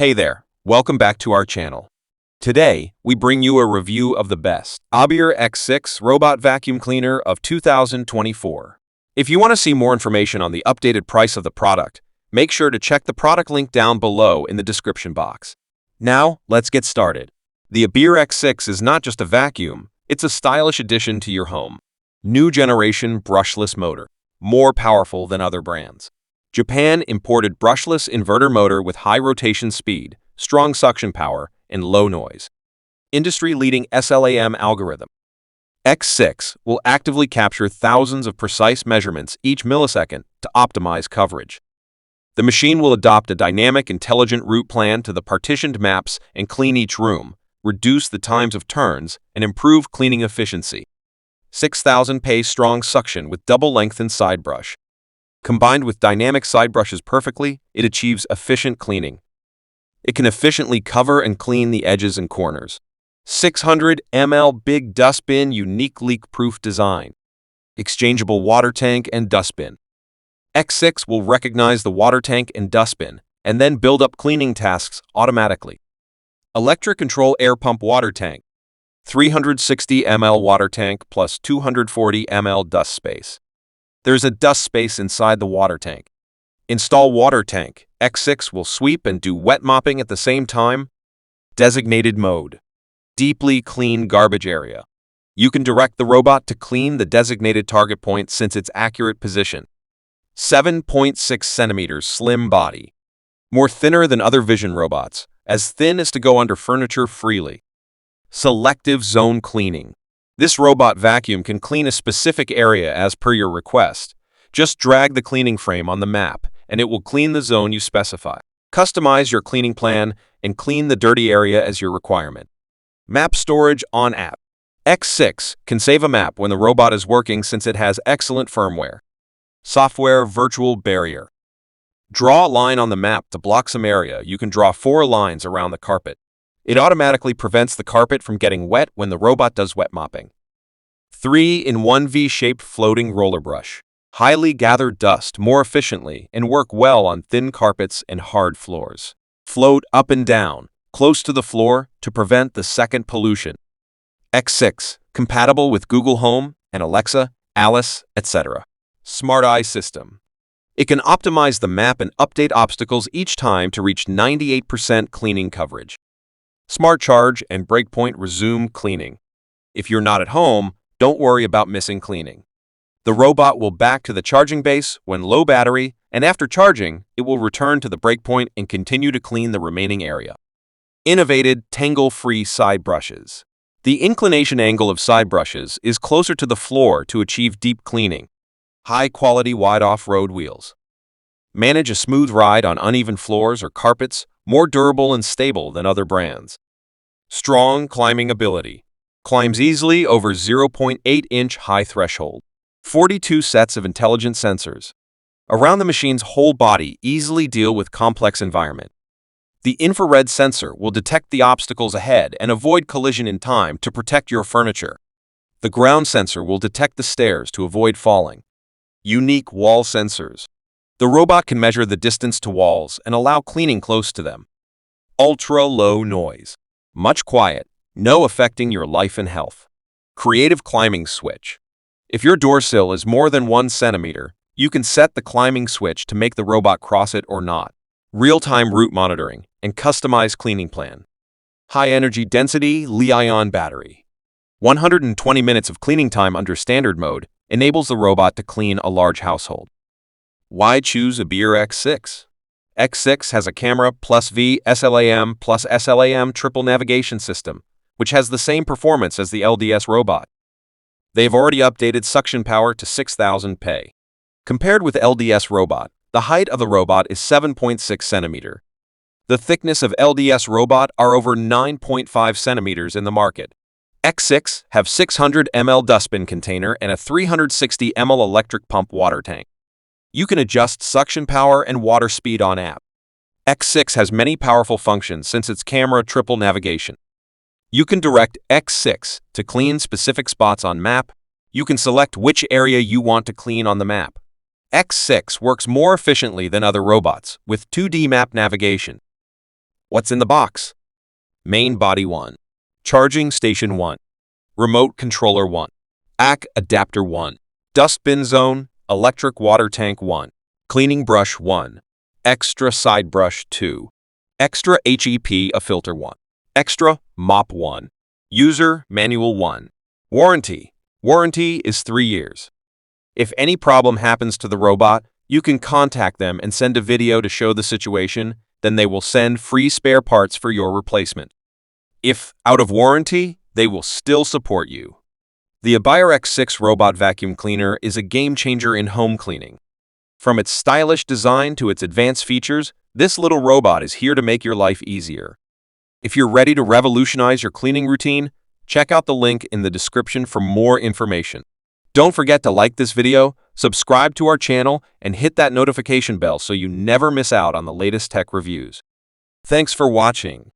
Hey there, welcome back to our channel. Today, we bring you a review of the best Abir X6 Robot Vacuum Cleaner of 2024. If you want to see more information on the updated price of the product, make sure to check the product link down below in the description box. Now, let's get started. The Abir X6 is not just a vacuum, it's a stylish addition to your home. New generation brushless motor, more powerful than other brands. Japan imported brushless inverter motor with high rotation speed, strong suction power, and low noise. Industry-leading SLAM algorithm. X6 will actively capture thousands of precise measurements each millisecond to optimize coverage. The machine will adopt a dynamic, intelligent route plan to the partitioned maps and clean each room, reduce the times of turns, and improve cleaning efficiency. 6,000 PA strong suction with double-lengthened side brush. Combined with dynamic side brushes perfectly, it achieves efficient cleaning. It can efficiently cover and clean the edges and corners. 600 ml big dustbin, unique leak-proof design. Exchangeable water tank and dustbin. X6 will recognize the water tank and dustbin, and then build up cleaning tasks automatically. Electric control air pump water tank. 360 ml water tank plus 240 ml dust space. There's a dust space inside the water tank. Install water tank. X6 will sweep and do wet mopping at the same time. Designated mode. Deeply clean garbage area. You can direct the robot to clean the designated target point since its accurate position. 7.6 centimeters slim body. More thinner than other vision robots, as thin as to go under furniture freely. Selective zone cleaning. This robot vacuum can clean a specific area as per your request. Just drag the cleaning frame on the map, and it will clean the zone you specify. Customize your cleaning plan and clean the dirty area as your requirement. Map storage on app. X6 can save a map when the robot is working since it has excellent firmware. Software virtual barrier. Draw a line on the map to block some area. You can draw 4 lines around the carpet. It automatically prevents the carpet from getting wet when the robot does wet mopping. 3-in-1 V-shaped floating roller brush. Highly gather dust more efficiently and work well on thin carpets and hard floors. Float up and down, close to the floor to prevent the second pollution. X6, compatible with Google Home and Alexa, Alice, etc. Smart Eye system. It can optimize the map and update obstacles each time to reach 98% cleaning coverage. Smart charge and breakpoint resume cleaning. If you're not at home, don't worry about missing cleaning. The robot will back to the charging base when low battery, and after charging, it will return to the breakpoint and continue to clean the remaining area. Innovated tangle-free side brushes. The inclination angle of side brushes is closer to the floor to achieve deep cleaning. High-quality wide off-road wheels. Manage a smooth ride on uneven floors or carpets, more durable and stable than other brands. Strong climbing ability. Climbs easily over 0.8-inch high threshold. 42 sets of intelligent sensors. Around the machine's whole body easily deal with complex environment. The infrared sensor will detect the obstacles ahead and avoid collision in time to protect your furniture. The ground sensor will detect the stairs to avoid falling. Unique wall sensors. The robot can measure the distance to walls and allow cleaning close to them. Ultra-low noise. Much quiet, no affecting your life and health. Creative climbing switch. If your door sill is more than 1 centimeter, you can set the climbing switch to make the robot cross it or not. Real-time route monitoring and customized cleaning plan. High-energy density Li-ion battery. 120 minutes of cleaning time under standard mode enables the robot to clean a large household. Why choose Abir X6? X6 has a camera plus V SLAM plus SLAM triple navigation system, which has the same performance as the LDS robot. They've already updated suction power to 6,000 PA. Compared with LDS robot, the height of the robot is 7.6 centimeter. The thickness of LDS robot are over 9.5 centimeters in the market. X6 have 600 ml dustbin container and a 360 ml electric pump water tank. You can adjust suction power and water speed on app. X6 has many powerful functions since its camera triple navigation. You can direct X6 to clean specific spots on map. You can select which area you want to clean on the map. X6 works more efficiently than other robots with 2D map navigation. What's in the box? Main body 1. Charging station 1. Remote controller 1. AC adapter 1. Dustbin zone, electric water tank 1. Cleaning brush 1. Extra side brush 2. Extra HEP a filter 1. Extra mop 1. User manual 1. Warranty. Warranty is 3 years. If any problem happens to the robot, you can contact them and send a video to show the situation, then they will send free spare parts for your replacement. If out of warranty, they will still support you. The Abir X6 robot vacuum cleaner is a game changer in home cleaning. From its stylish design to its advanced features, this little robot is here to make your life easier. If you're ready to revolutionize your cleaning routine, check out the link in the description for more information. Don't forget to like this video, subscribe to our channel, and hit that notification bell so you never miss out on the latest tech reviews. Thanks for watching.